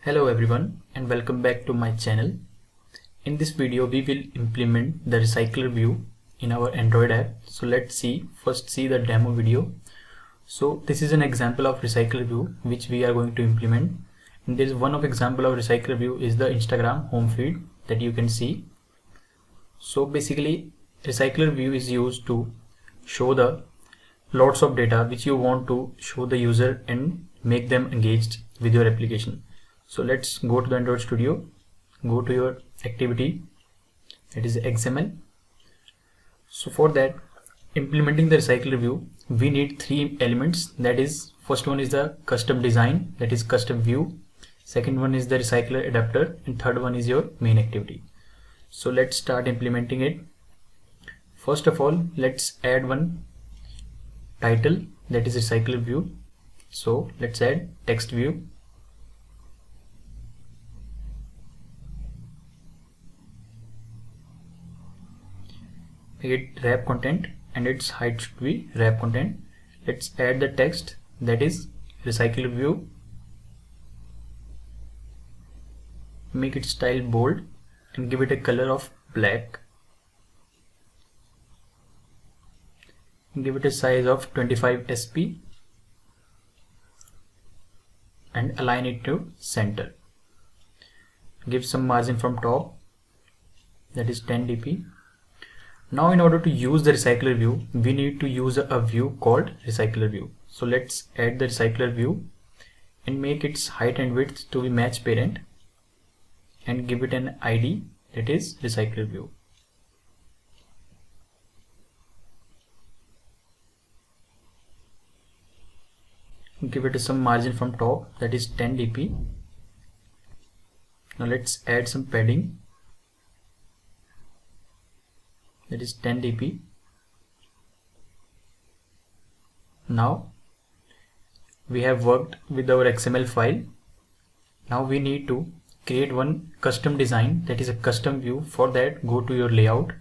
Hello everyone and welcome back to my channel. In this video we will implement the recycler view in our Android app. So let's first see the demo video. So this is an example of recycler view which we are going to implement. And there is one of example of recycler view is the Instagram home feed that you can see. So basically recycler view is used to show the lots of data which you want to show the user and make them engaged with your application. So let's go to the Android Studio, go to your activity, that is XML. So for that, implementing the recycler view, we need three elements. That is, first one is the custom design, that is custom view. Second one is the recycler adapter, and third one is your main activity. So let's start implementing it. First of all, let's add one title, that is recycler view. So let's add text view. Make it wrap content and its height should be wrap content. Let's add the text, that is recycler view. Make its style bold and give it a color of black. Give it a size of 25 sp and align it to center. Give some margin from top, that is 10 dp. Now in order to use the recycler view, we need to use a view called recycler view. So let's add the recycler view and make its height and width to be match parent and give it an ID, that is recycler view. Give it some margin from top, that is 10 dp. Now let's add some padding, that is 10 dp. Now we have worked with our XML file. Now we need to create one custom design, that is a custom view. For that, go to your layout,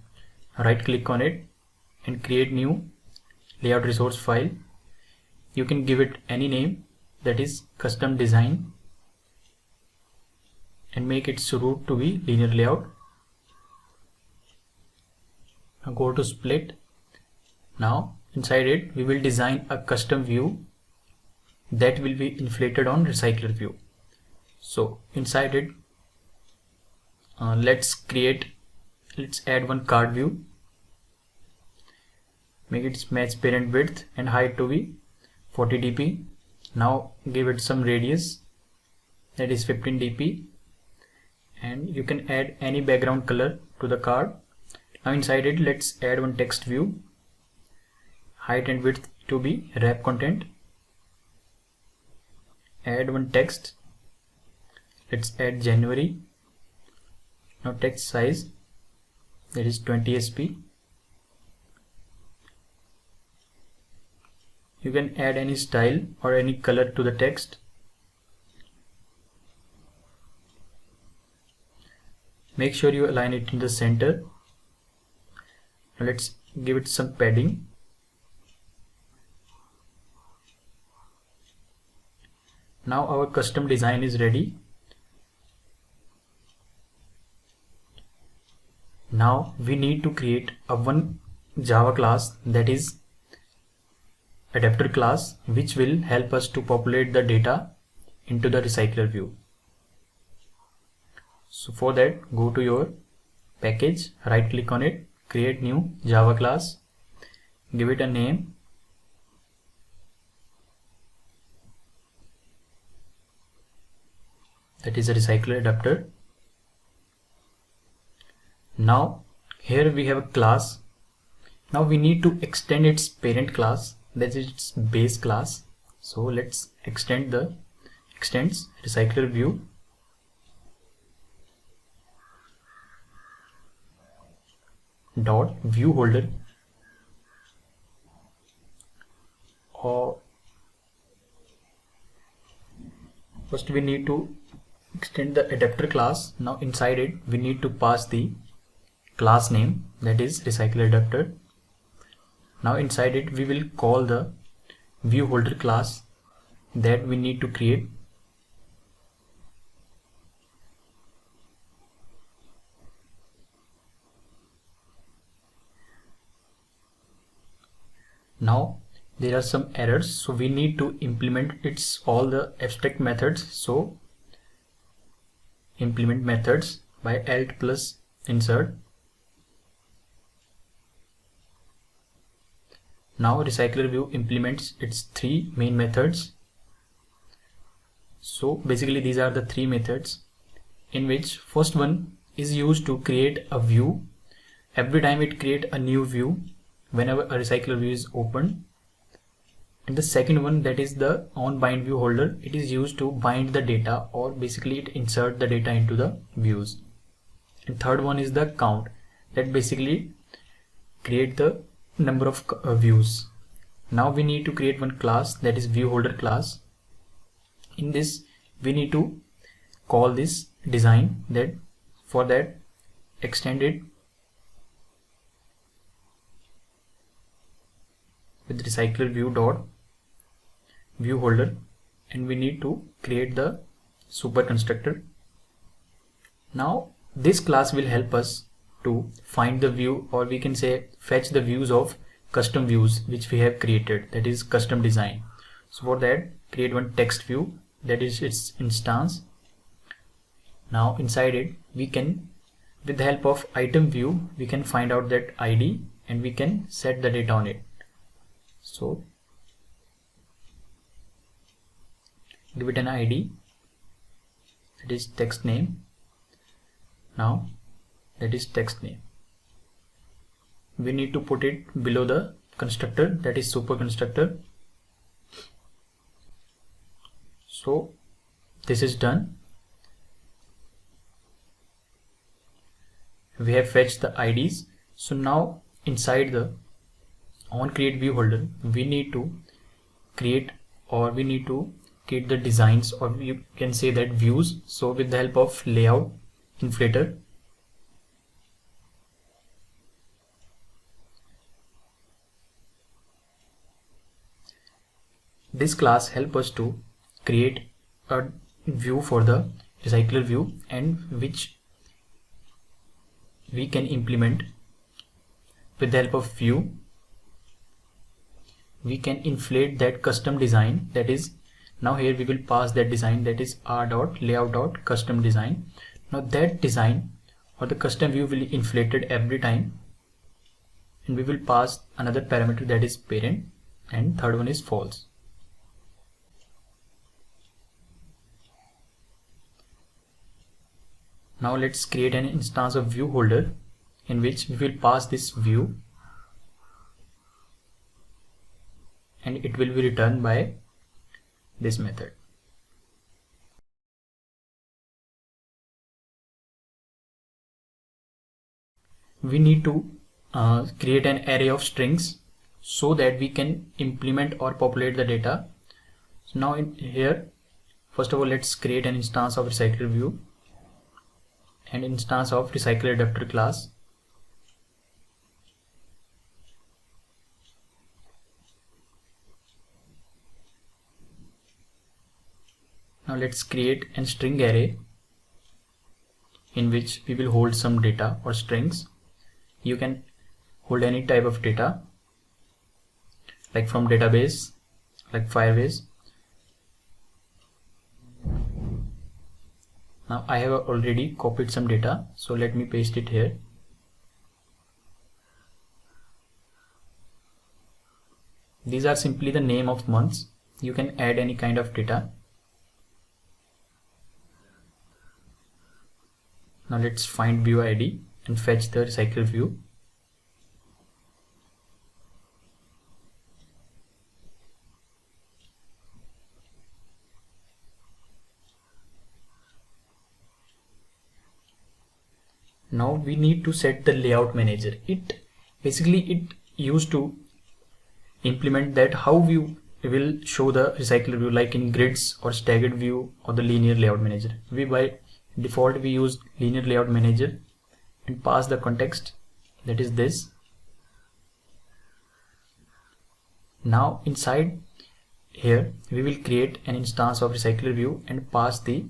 right click on it and create new layout resource file. You can give it any name, that is custom design, and make its root to be linear layout. Now go to split. Now inside it we will design a custom view that will be inflated on recycler view. So inside it let's add one card view. Make its match parent width and height to be 40 dp. Now give it some radius, that is 15 dp, and you can add any background color to the card. Now inside it let's add one text view, height and width to be wrap content. Add one text, let's add January. Now text size, that is 20 sp. You can add any style or any color to the text. Make sure you align it in the center. Let's give it some padding. Now our custom design is ready. Now we need to create a one Java class, that is adapter class, which will help us to populate the data into the recycler view. So for that, go to your package, right click on it, create new Java class, give it a name, that is a recycler adapter. Now here we have a class. Now we need to extend its parent class, that is its base class. So let's extends recycler view. Dot view holder, or first we need to extend the adapter class. Now inside it we need to pass the class name, that is recycler adapter. Now inside it we will call the view holder class that we need to create. Now there are some errors, so we need to implement all the abstract methods. So implement methods by alt plus insert. Now recycler view implements its three main methods. So basically these are the three methods, in which first one is used to create a view. Every time it create a new view whenever a recycler view is opened. And the second one, that is the onBind view holder, it is used to bind the data, or basically it insert the data into the views. And third one is the count, that basically create the number of views. Now we need to create one class, that is view holder class. In this we need to call this design, that for that extend it with recycler view dot view holder, and we need to create the super constructor. Now this class will help us to find the view, or we can say fetch the views of custom views which we have created, that is custom design. So for that, create one text view, that is its instance. Now inside it we can, with the help of item view, we can find out that ID and we can set the data on it. So give it an ID, that is text name. Now that is text name. We need to put it below the constructor, that is super constructor. So this is done. We have fetched the IDs. So now inside the onCreate view holder, we need to create the designs, or you can say that views. So with the help of layout inflator, this class help us to create a view for the recycler view, and which we can implement with the help of view. We can inflate that custom design, that is, now here we will pass that design, that is r.layout.custom design. Now that design or the custom view will be inflated every time, and we will pass another parameter, that is parent, and third one is false. Now let's create an instance of view holder, in which we will pass this view, and it will be returned by this method. We need to create an array of strings so that we can implement or populate the data. So now in here, first of all, let's create an instance of recycler view and instance of recycler adapter class. Now let's create a string array in which we will hold some data or strings. You can hold any type of data, like from database, like Firebase. Now I have already copied some data, so let me paste it here. These are simply the name of months. You can add any kind of data. Now let's find view ID and fetch the recycler view. Now we need to set the layout manager. It used to implement that how we will show the recycler view, like in grids or staggered view or the linear layout manager. We by default we use linear layout manager and pass the context, that is this. Now inside here we will create an instance of recycler view and pass the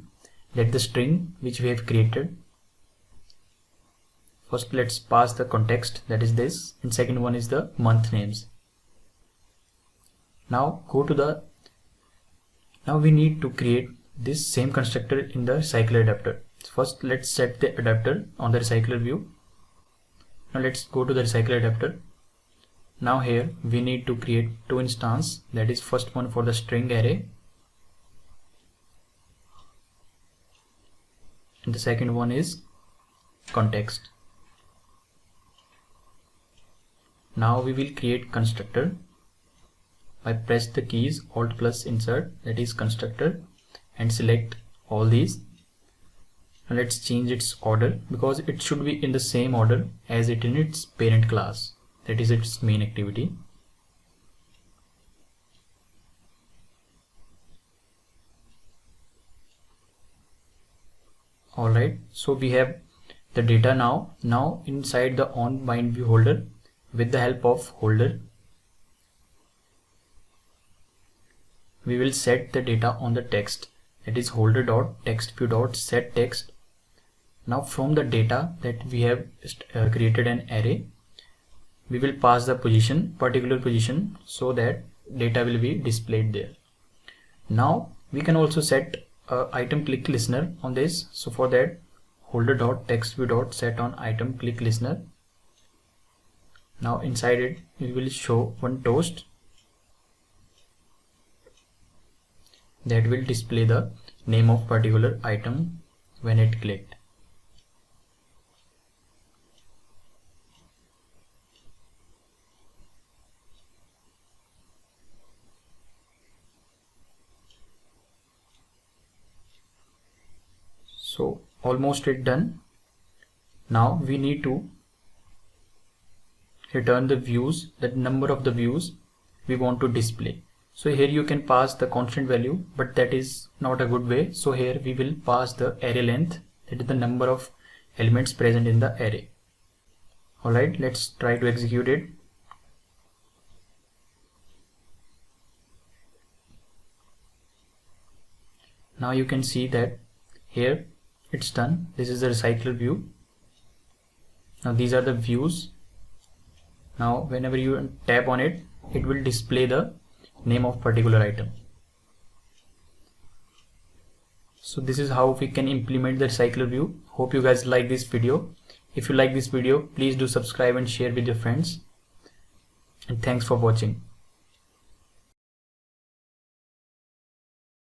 string which we have created. First let's pass the context, that is this, and second one is the month names. Now now we need to create this same constructor in the recycler adapter. First let's set the adapter on the recycler view. Now let's go to the recycler adapter. Now here we need to create two instances, that is first one for the string array and the second one is context. Now we will create constructor by press the keys Alt plus insert, that is constructor, and select all these. Now let's change its order because it should be in the same order as it in its parent class, that is its main activity. Alright, so we have the data now. Now inside the onBind view holder, with the help of holder, we will set the data on the text, that is holder.textView.setText. Now from the data that we have created an array, we will pass the position, particular position, so that data will be displayed there. Now we can also set item click listener on this. So for that, holder.textView.set on item click listener. Now inside it we will show one toast that will display the name of particular item when it clicked. So almost it done. Now we need to return the views, the number of the views we want to display. So here you can pass the constant value, but that is not a good way. So here we will pass the array length, that is the number of elements present in the array. Alright, let's try to execute it. Now you can see that here it's done. This is the recycler view. Now these are the views. Now whenever you tap on it, it will display the name of particular item. So this is how we can implement the recycler view. Hope you guys like this video. If you like this video, please do subscribe and share with your friends. And thanks for watching.